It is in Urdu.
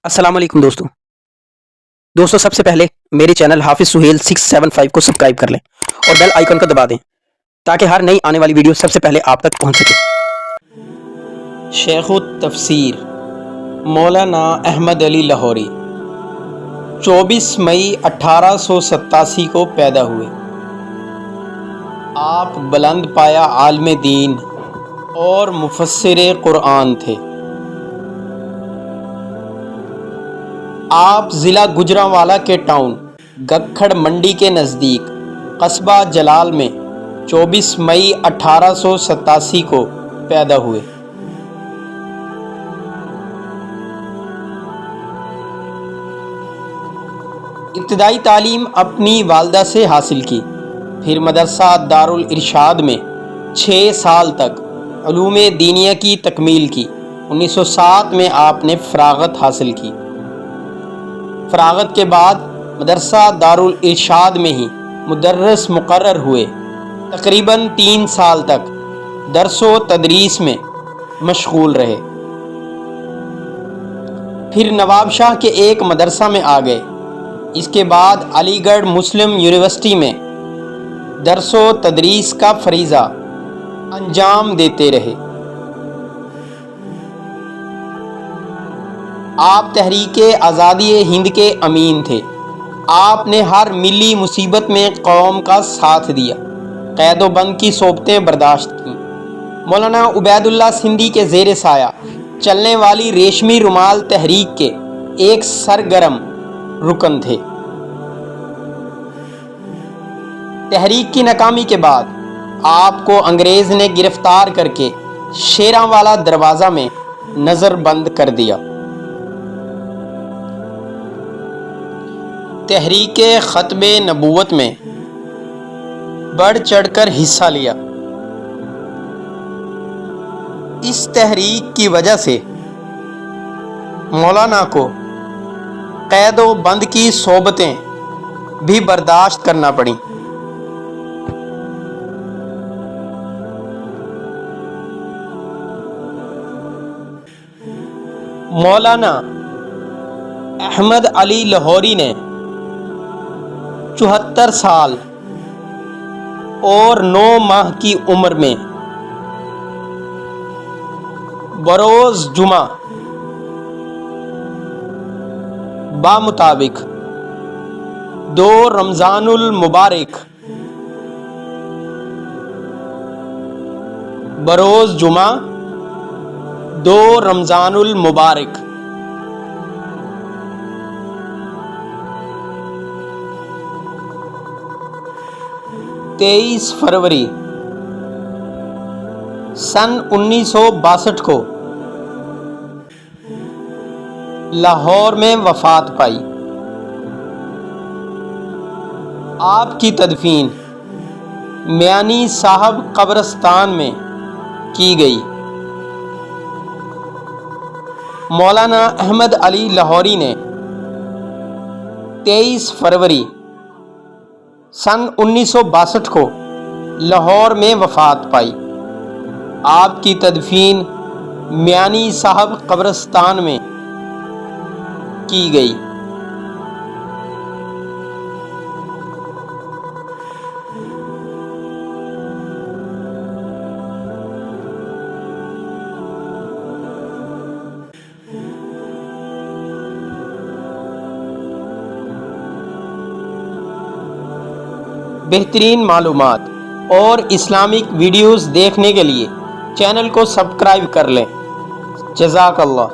السلام علیکم دوستو سب سے پہلے میرے چینل حافظ سہیل 675 کو سبسکرائب کر لیں اور بیل آئیکن کو دبا دیں تاکہ ہر نئی آنے والی ویڈیو سب سے پہلے آپ تک پہنچ سکے۔ شیخ التفسیر مولانا احمد علی لاہوری 24 مئی 1887 کو پیدا ہوئے۔ آپ بلند پایا عالم دین اور مفسر قرآن تھے۔ آپ ضلع گوجرانوالا کے ٹاؤن گکھڑ منڈی کے نزدیک قصبہ جلال میں 24 مئی 1887 کو پیدا ہوئے۔ ابتدائی تعلیم اپنی والدہ سے حاصل کی، پھر مدرسہ دارالارشاد میں 6 سال تک علوم دینیہ کی تکمیل کی۔ 1907 میں آپ نے فراغت حاصل کی۔ فراغت کے بعد مدرسہ دارالارشاد میں ہی مدرس مقرر ہوئے۔ تقریباً 3 سال تک درس و تدریس میں مشغول رہے، پھر نواب شاہ کے ایک مدرسہ میں آ گئے۔ اس کے بعد علی گڑھ مسلم یونیورسٹی میں درس و تدریس کا فریضہ انجام دیتے رہے۔ آپ تحریک آزادی ہند کے امین تھے۔ آپ نے ہر ملی مصیبت میں قوم کا ساتھ دیا، قید و بند کی صعوبتیں برداشت کیں۔ مولانا عبید اللہ سندھی کے زیر سایہ چلنے والی ریشمی رومال تحریک کے ایک سرگرم رکن تھے۔ تحریک کی ناکامی کے بعد آپ کو انگریز نے گرفتار کر کے شیراں دروازہ میں نظر بند کر دیا۔ تحریک ختم نبوت میں بڑھ چڑھ کر حصہ لیا۔ اس تحریک کی وجہ سے مولانا کو قید و بند کی صعوبتیں بھی برداشت کرنا پڑیں۔ مولانا احمد علی لاہوری نے 74 سال اور 9 ماہ کی عمر میں بروز جمعہ بمطابق 2 رمضان المبارک بروز جمعہ 2 رمضان المبارک 23 فروری سن 1962 کو لاہور میں وفات پائی۔ آپ کی تدفین میانی صاحب قبرستان میں کی گئی۔ مولانا احمد علی لاہوری نے 23 فروری سن 1962 کو لاہور میں وفات پائی۔ آپ کی تدفین میانی صاحب قبرستان میں کی گئی۔ بہترین معلومات اور اسلامک ویڈیوز دیکھنے کے لیے چینل کو سبسکرائب کر لیں۔ جزاک اللہ۔